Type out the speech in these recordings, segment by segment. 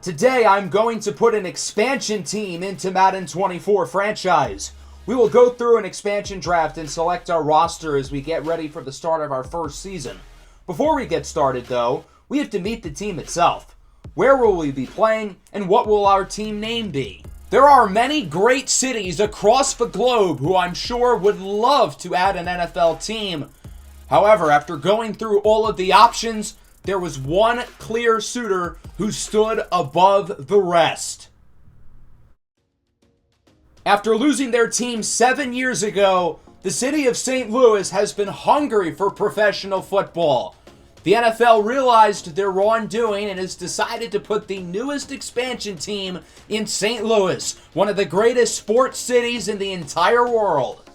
Today, I'm going to put an expansion team into Madden 24 franchise. We will go through an expansion draft and select our roster as we get ready for the start of our first season. Before we get started, though, we have to meet the team itself. Where will we be playing, and what will our team name be? There are many great cities across the globe who I'm sure would love to add an NFL team. However, after going through all of the options, there was one clear suitor who stood above the rest. After losing their team 7 years ago, the city of St. Louis has been hungry for professional football. The NFL realized their wrongdoing and has decided to put the newest expansion team in St. Louis, one of the greatest sports cities in the entire world.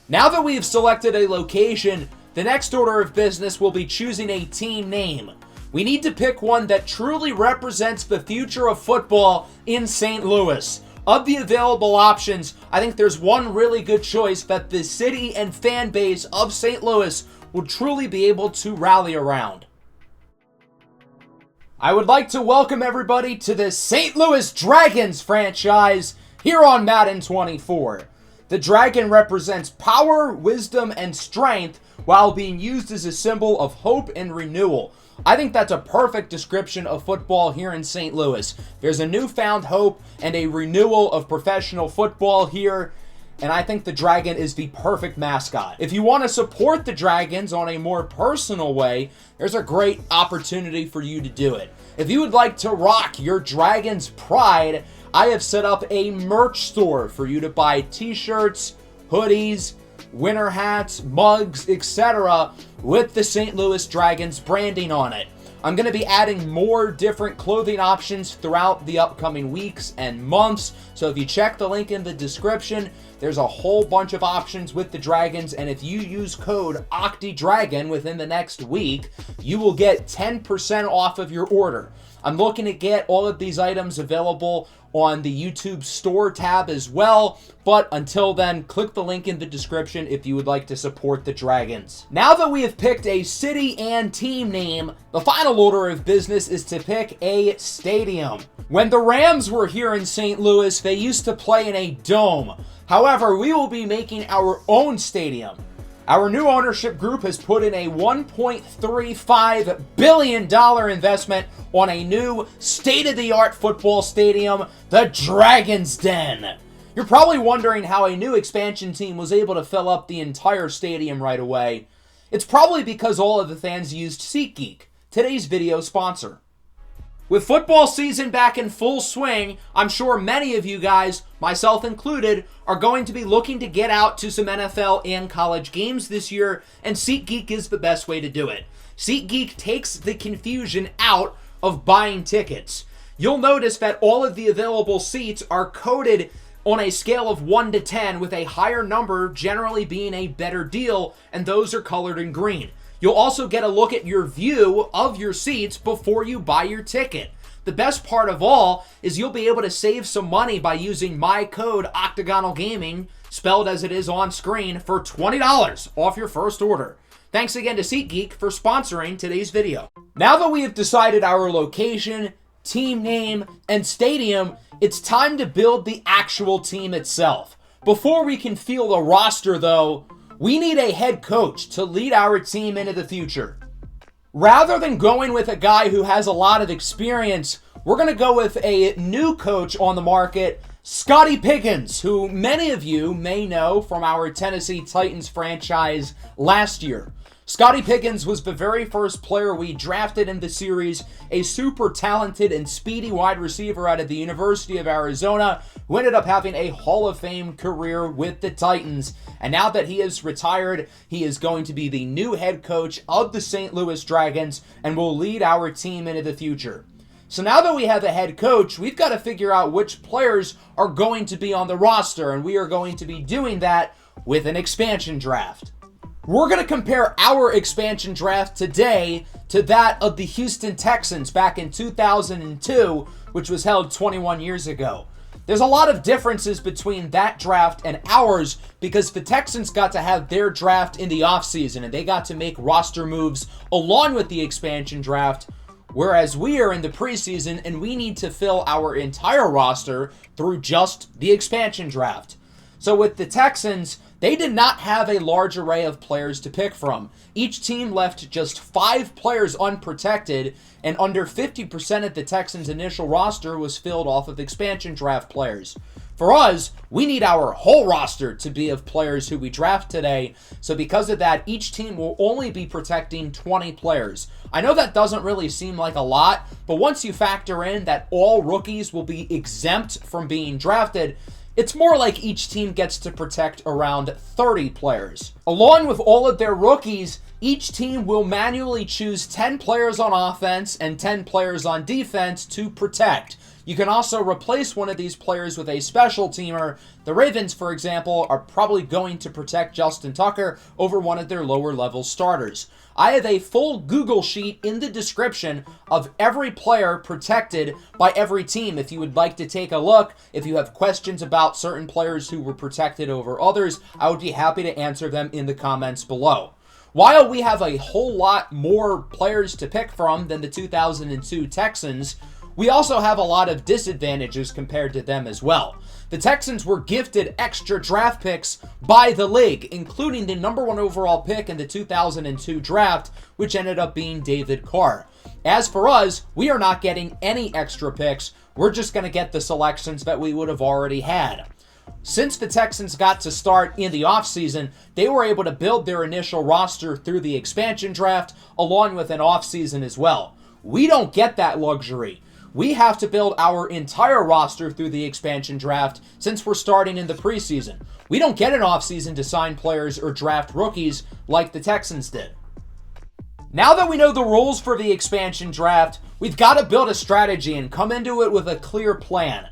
Now that we have selected a location, the next order of business will be choosing a team name. We need to pick one that truly represents the future of football in St. Louis. Of the available options, I think there's one really good choice that the city and fan base of St. Louis will truly be able to rally around. I would like to welcome everybody to the St. Louis Dragons franchise here on Madden 24. The dragon represents power, wisdom, and strength while being used as a symbol of hope and renewal. I think that's a perfect description of football here in St. Louis. There's a newfound hope and a renewal of professional football here, and I think the dragon is the perfect mascot. If you want to support the Dragons on a more personal way, there's a great opportunity for you to do it. If you would like to rock your Dragons pride, I have set up a merch store for you to buy t-shirts, hoodies, winter hats, mugs, etc. with the St. Louis Dragons branding on it. I'm going to be adding more different clothing options throughout the upcoming weeks and months, so if you check the link in the description, there's a whole bunch of options with the Dragons, and if you use code OCTIDRAGON within the next week, you will get 10% off of your order. I'm looking to get all of these items available on the YouTube store tab as well, but until then, click the link in the description if you would like to support the Dragons. Now that we have picked a city and team name, the final order of business is to pick a stadium. When the Rams were here in St. Louis, they used to play in a dome. However, we will be making our own stadium. Our new ownership group has put in a $1.35 billion investment on a new state-of-the-art football stadium, the Dragon's Den. You're probably wondering how a new expansion team was able to fill up the entire stadium right away. It's probably because all of the fans used SeatGeek, today's video sponsor. With football season back in full swing, I'm sure many of you guys, myself included, are going to be looking to get out to some NFL and college games this year, and SeatGeek is the best way to do it. SeatGeek takes the confusion out of buying tickets. You'll notice that all of the available seats are coded on a scale of 1 to 10, with a higher number generally being a better deal, and those are colored in green. You'll also get a look at your view of your seats before you buy your ticket. The best part of all is you'll be able to save some money by using my code Octagonal Gaming, spelled as it is on screen, for $20 off your first order. Thanks again to SeatGeek for sponsoring today's video. Now that we have decided our location, team name, and stadium, it's time to build the actual team itself. Before we can field a roster, though, we need a head coach to lead our team into the future. Rather than going with a guy who has a lot of experience, we're going to go with a new coach on the market, Scotty Pickens, who many of you may know from our Tennessee Titans franchise last year. Scotty Pickens was the very first player we drafted in the series, a super talented and speedy wide receiver out of the University of Arizona, who ended up having a Hall of Fame career with the Titans. And now that he is retired, he is going to be the new head coach of the St. Louis Dragons and will lead our team into the future. So now that we have a head coach, we've got to figure out which players are going to be on the roster, and we are going to be doing that with an expansion draft. We're going to compare our expansion draft today to that of the Houston Texans back in 2002, which was held 21 years ago. There's a lot of differences between that draft and ours because the Texans got to have their draft in the offseason and they got to make roster moves along with the expansion draft, whereas we are in the preseason and we need to fill our entire roster through just the expansion draft. So with the Texans, they did not have a large array of players to pick from. Each team left just 5 players unprotected, and under 50% of the Texans' initial roster was filled off of expansion draft players. For us, we need our whole roster to be of players who we draft today, so because of that, each team will only be protecting 20 players. I know that doesn't really seem like a lot, but once you factor in that all rookies will be exempt from being drafted, it's more like each team gets to protect around 30 players. Along with all of their rookies, each team will manually choose 10 players on offense and 10 players on defense to protect. You can also replace one of these players with a special teamer. The Ravens, for example, are probably going to protect Justin Tucker over one of their lower level starters. I have a full Google sheet in the description of every player protected by every team. If you would like to take a look, if you have questions about certain players who were protected over others, I would be happy to answer them in the comments below. While we have a whole lot more players to pick from than the 2002 Texans, we also have a lot of disadvantages compared to them as well. The Texans were gifted extra draft picks by the league, including the number 1 overall pick in the 2002 draft, which ended up being David Carr. As for us, we are not getting any extra picks. We're just going to get the selections that we would have already had. Since the Texans got to start in the offseason, they were able to build their initial roster through the expansion draft, along with an offseason as well. We don't get that luxury. We have to build our entire roster through the expansion draft since we're starting in the preseason. We don't get an offseason to sign players or draft rookies like the Texans did. Now that we know the rules for the expansion draft, we've got to build a strategy and come into it with a clear plan.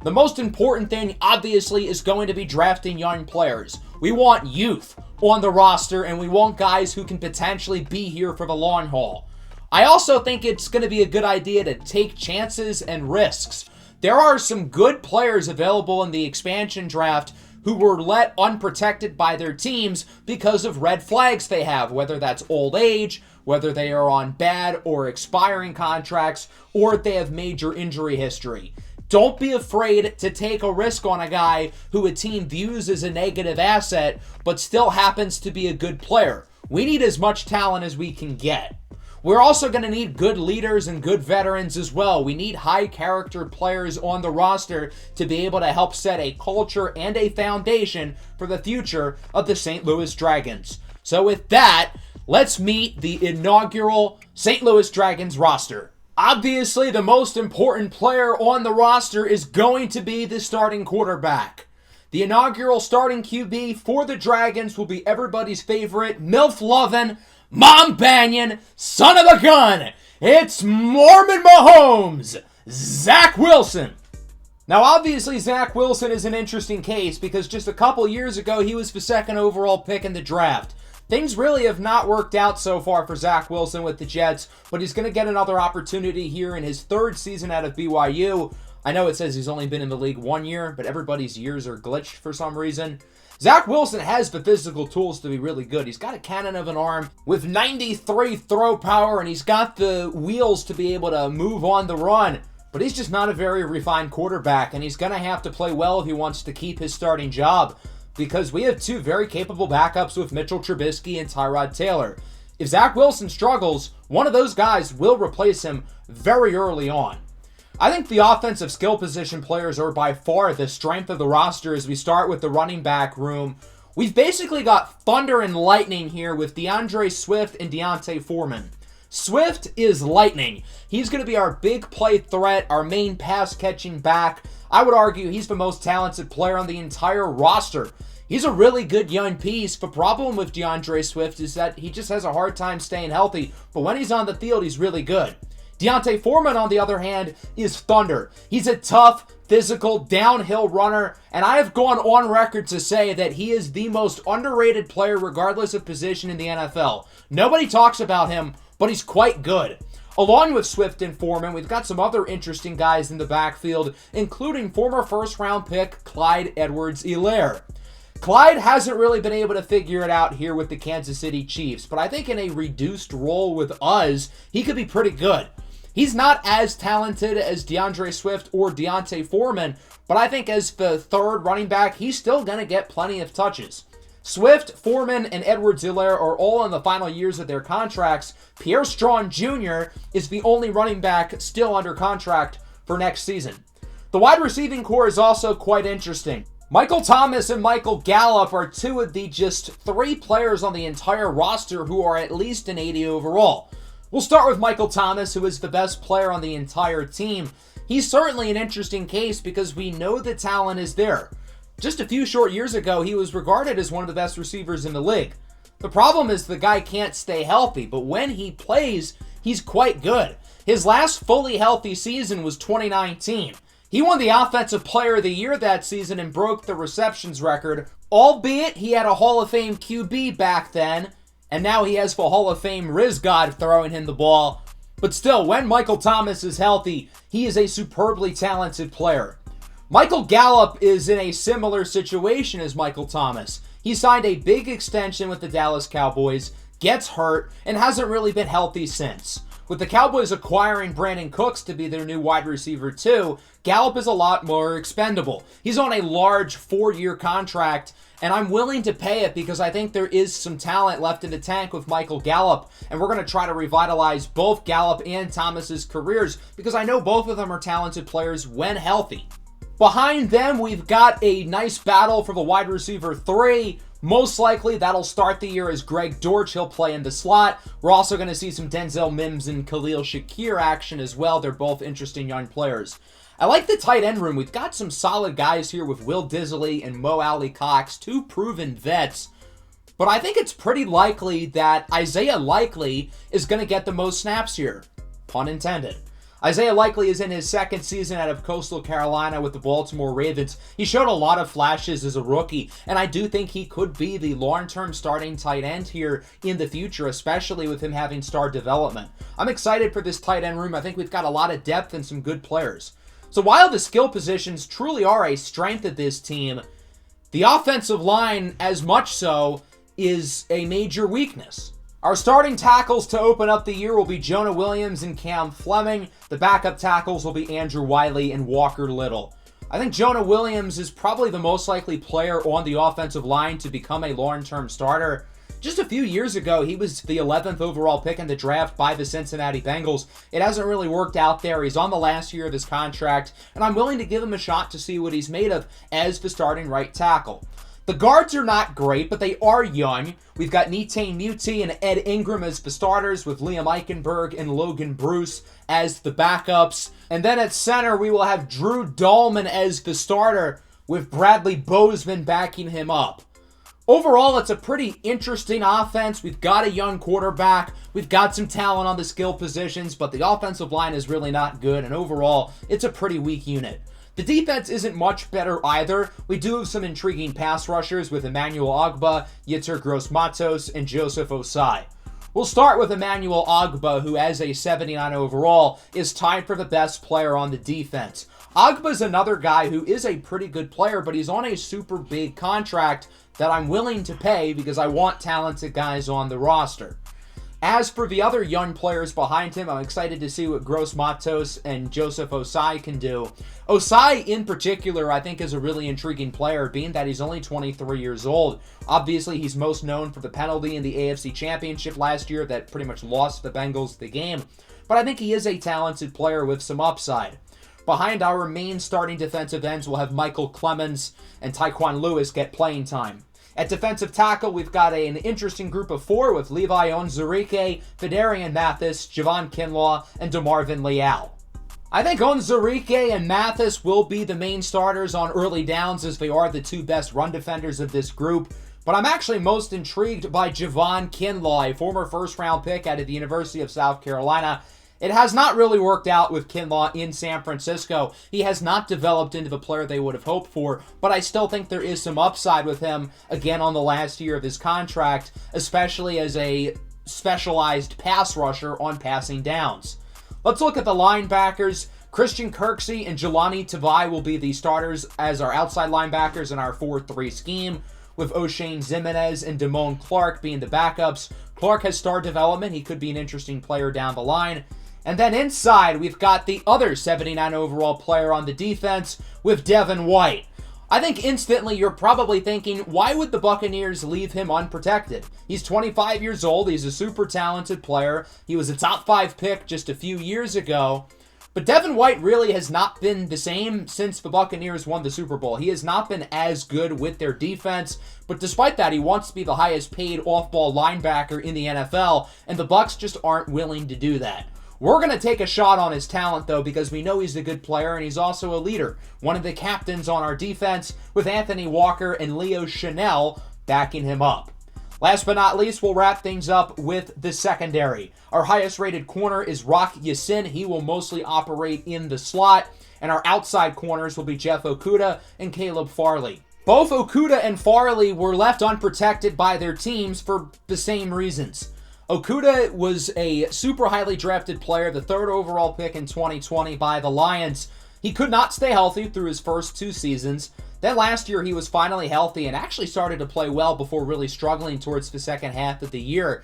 The most important thing, obviously, is going to be drafting young players. We want youth on the roster, and we want guys who can potentially be here for the long haul. I also think it's going to be a good idea to take chances and risks. There are some good players available in the expansion draft who were let unprotected by their teams because of red flags they have, whether that's old age, whether they are on bad or expiring contracts, or if they have major injury history. Don't be afraid to take a risk on a guy who a team views as a negative asset, but still happens to be a good player. We need as much talent as we can get. We're also going to need good leaders and good veterans as well. We need high character players on the roster to be able to help set a culture and a foundation for the future of the St. Louis Dragons. So with that, let's meet the inaugural St. Louis Dragons roster. Obviously, the most important player on the roster is going to be the starting quarterback. The inaugural starting QB for the Dragons will be everybody's favorite, MILF-lovin', Mom Banyan, son of a gun. It's Mormon Mahomes, Zach Wilson. Now, obviously, Zach Wilson is an interesting case because just a couple years ago, he was the 2nd overall pick in the draft. Things really have not worked out so far for Zach Wilson with the Jets, but he's going to get another opportunity here in his 3rd season out of BYU. I know it says he's only been in the league 1 year, but everybody's years are glitched for some reason. Zach Wilson has the physical tools to be really good. He's got a cannon of an arm with 93 throw power, and he's got the wheels to be able to move on the run. But he's just not a very refined quarterback, and he's going to have to play well if he wants to keep his starting job, because we have 2 very capable backups with Mitchell Trubisky and Tyrod Taylor. If Zach Wilson struggles, one of those guys will replace him very early on. I think the offensive skill position players are by far the strength of the roster as we start with the running back room. We've basically got thunder and lightning here with DeAndre Swift and D'Onta Foreman. Swift is lightning. He's going to be our big play threat, our main pass-catching back. I would argue he's the most talented player on the entire roster. He's a really good young piece. The problem with DeAndre Swift is that he just has a hard time staying healthy, but when he's on the field, he's really good. D'Onta Foreman, on the other hand, is thunder. He's a tough, physical, downhill runner, and I have gone on record to say that he is the most underrated player regardless of position in the NFL. Nobody talks about him, but he's quite good. Along with Swift and Foreman, we've got some other interesting guys in the backfield, including former first-round pick Clyde Edwards-Helaire. Clyde hasn't really been able to figure it out here with the Kansas City Chiefs, but I think in a reduced role with us, he could be pretty good. He's not as talented as DeAndre Swift or Deontay Foreman, but I think as the third running back, he's still going to get plenty of touches. Swift, Foreman, and Edwards-Helaire are all in the final years of their contracts. Pierre Strong Jr. is the only running back still under contract for next season. The wide receiving core is also quite interesting. Michael Thomas and Michael Gallup are two of the just 3 players on the entire roster who are at least an 80 overall. We'll start with Michael Thomas, who is the best player on the entire team. He's certainly an interesting case because we know the talent is there. Just a few short years ago, he was regarded as one of the best receivers in the league. The problem is the guy can't stay healthy, but when he plays, he's quite good. His last fully healthy season was 2019. He won the Offensive Player of the Year that season and broke the receptions record, albeit he had a Hall of Fame QB back then, and now he has the Hall of Fame Riz God throwing him the ball. But still, when Michael Thomas is healthy, he is a superbly talented player. Michael Gallup is in a similar situation as Michael Thomas. He signed a big extension with the Dallas Cowboys, gets hurt, and hasn't really been healthy since. With the Cowboys acquiring Brandon Cooks to be their new wide receiver too, Gallup is a lot more expendable. He's on a large 4-year contract, and I'm willing to pay it because I think there is some talent left in the tank with Michael Gallup, and we're going to try to revitalize both Gallup and Thomas's careers because I know both of them are talented players when healthy. Behind them, we've got a nice battle for the wide receiver 3. Most likely, that'll start the year as Greg Dortch. He'll play in the slot. We're also going to see some Denzel Mims and Khalil Shakir action as well. They're both interesting young players. I like the tight end room. We've got some solid guys here with Will Disley and Mo Alley-Cox, 2 proven vets. But I think it's pretty likely that Isaiah Likely is going to get the most snaps here. Pun intended. Isaiah Likely is in his 2nd season out of Coastal Carolina with the Baltimore Ravens. He showed a lot of flashes as a rookie, and I do think he could be the long-term starting tight end here in the future, especially with him having star development. I'm excited for this tight end room. I think we've got a lot of depth and some good players. So while the skill positions truly are a strength of this team, the offensive line, as much so, is a major weakness. Our starting tackles to open up the year will be Jonah Williams and Cam Fleming. The backup tackles will be Andrew Wiley and Walker Little. I think Jonah Williams is probably the most likely player on the offensive line to become a long-term starter. Just a few years ago, he was the 11th overall pick in the draft by the Cincinnati Bengals. It hasn't really worked out there. He's on the last year of his contract, and I'm willing to give him a shot to see what he's made of as the starting right tackle. The guards are not great, but they are young. We've got Netane Muti and Ed Ingram as the starters, with Liam Eichenberg and Logan Bruce as the backups. And then at center, we will have Drew Dahlman as the starter, with Bradley Bozeman backing him up. Overall, it's a pretty interesting offense. We've got a young quarterback. We've got some talent on the skill positions, but the offensive line is really not good, and overall, it's a pretty weak unit. The defense isn't much better either. We do have some intriguing pass rushers with Emmanuel Ogbah, Yetur Gross-Matos, and Joseph Osai. We'll start with Emmanuel Ogbah, who as a 79 overall is tied for the best player on the defense. Ogbah's another guy who is a pretty good player, but he's on a super big contract that I'm willing to pay because I want talented guys on the roster. As for the other young players behind him, I'm excited to see what Gross-Matos and Joseph Osai can do. Osai, in particular, I think is a really intriguing player, being that he's only 23 years old. Obviously, he's most known for the penalty in the AFC Championship last year that pretty much lost the Bengals the game. But I think he is a talented player with some upside. Behind our main starting defensive ends, we'll have Michael Clemens and Tyquan Lewis get playing time. At defensive tackle, we've got an interesting group of 4 with Levi Onwuzurike, Fedarian Mathis, Javon Kinlaw, and DeMarvin Leal. I think Onwuzurike and Mathis will be the main starters on early downs as they are the 2 best run defenders of this group, but I'm actually most intrigued by Javon Kinlaw, a former first-round pick out of the University of South Carolina. It has not really worked out with Kinlaw in San Francisco. He has not developed into the player they would have hoped for, but I still think there is some upside with him, again, on the last year of his contract, especially as a specialized pass rusher on passing downs. Let's look at the linebackers. Christian Kirksey and Jelani Tavai will be the starters as our outside linebackers in our 4-3 scheme, with O'Shane Zimenez and Damone Clark being the backups. Clark has star development. He could be an interesting player down the line. And then inside, we've got the other 79 overall player on the defense with Devin White. I think instantly you're probably thinking, why would the Buccaneers leave him unprotected? He's 25 years old. He's a super talented player. He was a top 5 pick just a few years ago. But Devin White really has not been the same since the Buccaneers won the Super Bowl. He has not been as good with their defense. But despite that, he wants to be the highest paid off-ball linebacker in the NFL. And the Bucs just aren't willing to do that. We're going to take a shot on his talent, though, because we know he's a good player and he's also a leader. One of the captains on our defense, with Anthony Walker and Leo Chanel backing him up. Last but not least, we'll wrap things up with the secondary. Our highest rated corner is Rock Ya-Sin. He will mostly operate in the slot. And our outside corners will be Jeff Okudah and Caleb Farley. Both Okudah and Farley were left unprotected by their teams for the same reasons. Okudah was a super highly drafted player, the 3rd overall pick in 2020 by the Lions. He could not stay healthy through his first 2 seasons. Then last year he was finally healthy and actually started to play well before really struggling towards the second half of the year.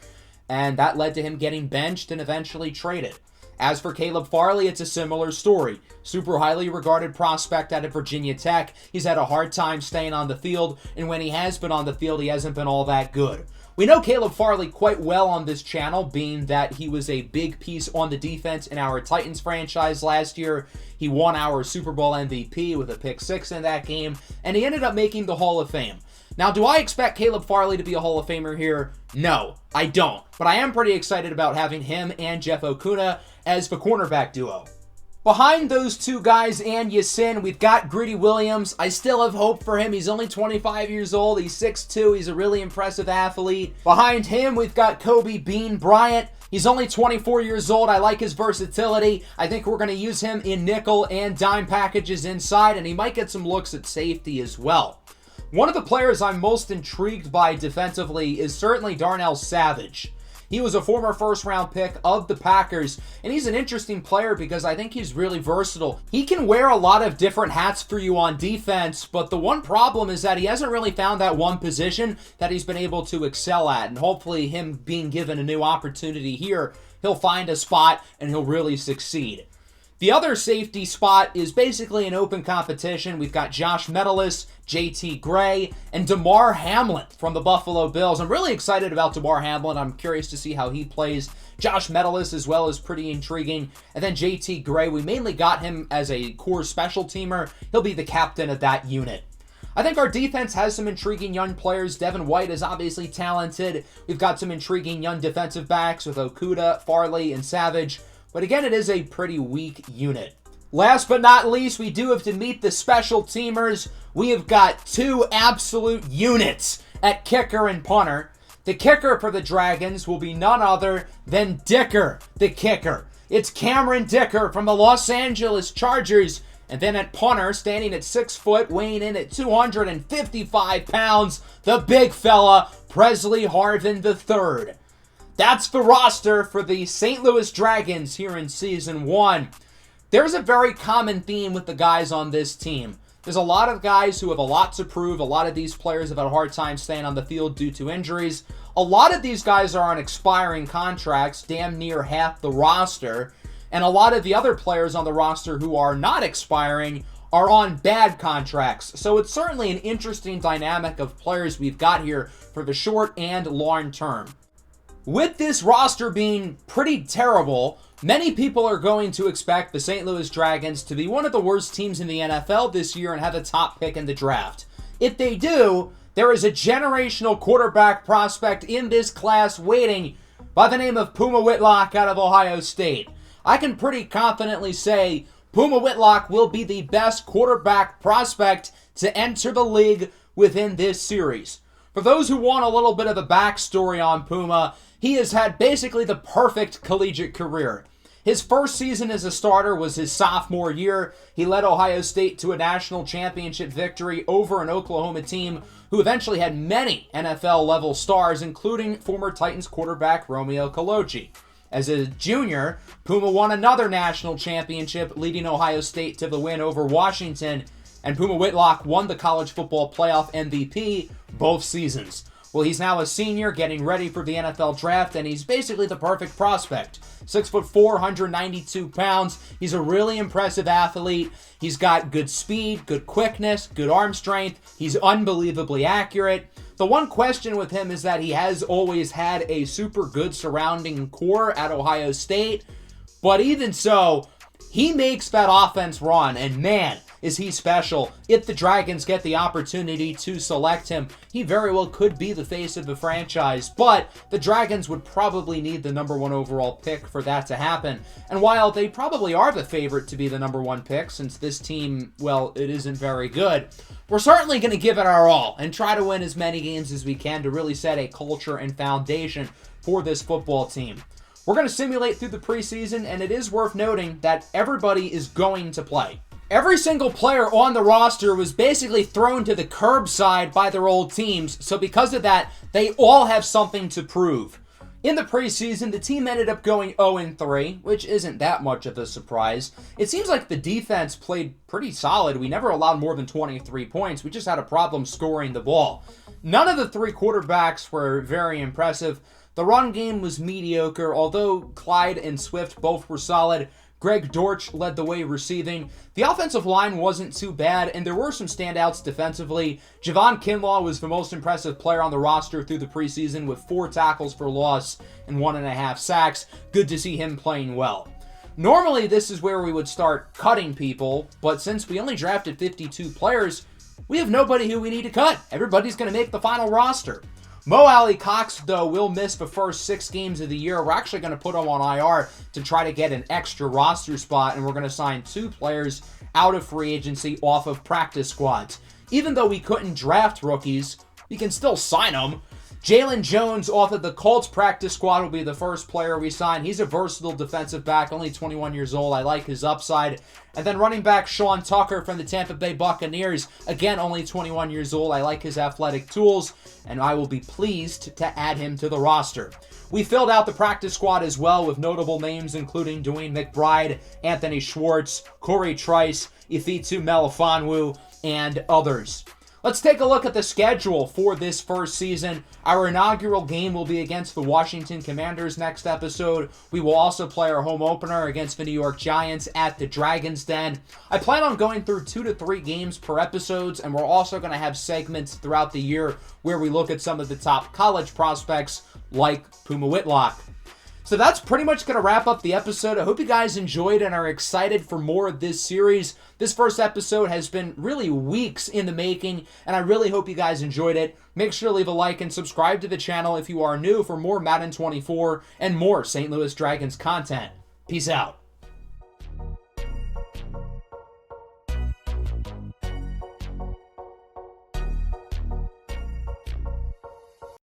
And that led to him getting benched and eventually traded. As for Caleb Farley, it's a similar story. Super highly regarded prospect out of Virginia Tech. He's had a hard time staying on the field, and when he has been on the field, he hasn't been all that good. We know Caleb Farley quite well on this channel, being that he was a big piece on the defense in our Titans franchise last year. He won our Super Bowl MVP with a pick 6 in that game, and he ended up making the Hall of Fame. Now, do I expect Caleb Farley to be a Hall of Famer here? No, I don't. But I am pretty excited about having him and Jeff Okudah as the cornerback duo. Behind those 2 guys and Ya-Sin, we've got Greedy Williams. I still have hope for him. He's only 25 years old. He's 6'2". He's a really impressive athlete. Behind him, we've got Kobe Bean Bryant. He's only 24 years old. I like his versatility. I think we're going to use him in nickel and dime packages inside, and he might get some looks at safety as well. One of the players I'm most intrigued by defensively is certainly Darnell Savage. He was a former first-round pick of the Packers, and he's an interesting player because I think he's really versatile. He can wear a lot of different hats for you on defense, but the one problem is that he hasn't really found that one position that he's been able to excel at, and hopefully him being given a new opportunity here, he'll find a spot and he'll really succeed. The other safety spot is basically an open competition. We've got Josh Metellus, J.T. Gray, and Damar Hamlin from the Buffalo Bills. I'm really excited about Damar Hamlin. I'm curious to see how he plays. Josh Metellus as well is pretty intriguing. And then J.T. Gray, we mainly got him as a core special teamer. He'll be the captain of that unit. I think our defense has some intriguing young players. Devin White is obviously talented. We've got some intriguing young defensive backs with Okudah, Farley, and Savage. But again, it is a pretty weak unit. Last but not least, we do have to meet the special teamers. We have got 2 absolute units at kicker and punter. The kicker for the Dragons will be none other than Dicker, the kicker. It's Cameron Dicker from the Los Angeles Chargers. And then at punter, standing at 6 foot, weighing in at 255 pounds, the big fella, Presley Harvin III. That's the roster for the St. Louis Dragons here in Season 1. There's a very common theme with the guys on this team. There's a lot of guys who have a lot to prove. A lot of these players have had a hard time staying on the field due to injuries. A lot of these guys are on expiring contracts, damn near half the roster. And a lot of the other players on the roster who are not expiring are on bad contracts. So it's certainly an interesting dynamic of players we've got here for the short and long term. With this roster being pretty terrible, many people are going to expect the St. Louis Dragons to be one of the worst teams in the NFL this year and have a top pick in the draft. If they do, there is a generational quarterback prospect in this class waiting by the name of Puma Whitlock out of Ohio State. I can pretty confidently say Puma Whitlock will be the best quarterback prospect to enter the league within this series. For those who want a little bit of a backstory on Puma, he has had basically the perfect collegiate career. His first season as a starter was his sophomore year. He led Ohio State to a national championship victory over an Oklahoma team who eventually had many NFL-level stars, including former Titans quarterback Romeo Coloci. As a junior, Puma won another national championship, leading Ohio State to the win over Washington, and Puma Whitlock won the college football playoff MVP both seasons. Well, he's now a senior getting ready for the NFL draft, and he's basically the perfect prospect. 6'4", 192 pounds. He's a really impressive athlete. He's got good speed, good quickness, good arm strength. He's unbelievably accurate. The one question with him is that he has always had a super good surrounding core at Ohio State. But even so, he makes that offense run, and man, is he special. If the Dragons get the opportunity to select him, he very well could be the face of the franchise, but the Dragons would probably need the number 1 overall pick for that to happen. And while they probably are the favorite to be the number 1 pick, since this team, well, it isn't very good, we're certainly going to give it our all and try to win as many games as we can to really set a culture and foundation for this football team. We're going to simulate through the preseason, and it is worth noting that everybody is going to play. Every single player on the roster was basically thrown to the curbside by their old teams, so because of that, they all have something to prove. In the preseason, the team ended up going 0-3, which isn't that much of a surprise. It seems like the defense played pretty solid. We never allowed more than 23 points. We just had a problem scoring the ball. None of the 3 quarterbacks were very impressive. The run game was mediocre, although Clyde and Swift both were solid. Greg Dortch led the way receiving. The offensive line wasn't too bad, and there were some standouts defensively. Javon Kinlaw was the most impressive player on the roster through the preseason with 4 tackles for loss and 1.5 sacks. Good to see him playing well. Normally, this is where we would start cutting people, but since we only drafted 52 players, we have nobody who we need to cut. Everybody's going to make the final roster. Mo Alley Cox, though, will miss the first 6 games of the year. We're actually going to put him on IR to try to get an extra roster spot, and we're going to sign 2 players out of free agency off of practice squads. Even though we couldn't draft rookies, we can still sign them. Jalen Jones off of the Colts practice squad will be the first player we sign. He's a versatile defensive back, only 21 years old. I like his upside. And then running back Sean Tucker from the Tampa Bay Buccaneers, again, only 21 years old. I like his athletic tools, and I will be pleased to add him to the roster. We filled out the practice squad as well with notable names including Dwayne McBride, Anthony Schwartz, Corey Trice, Ifitu Melifonwu, and others. Let's take a look at the schedule for this first season. Our inaugural game will be against the Washington Commanders next episode. We will also play our home opener against the New York Giants at the Dragon's Den. I plan on going through 2 to 3 games per episodes, and we're also going to have segments throughout the year where we look at some of the top college prospects like Puma Whitlock. So that's pretty much going to wrap up the episode. I hope you guys enjoyed and are excited for more of this series. This first episode has been really weeks in the making, and I really hope you guys enjoyed it. Make sure to leave a like and subscribe to the channel if you are new for more Madden 24 and more St. Louis Dragons content. Peace out.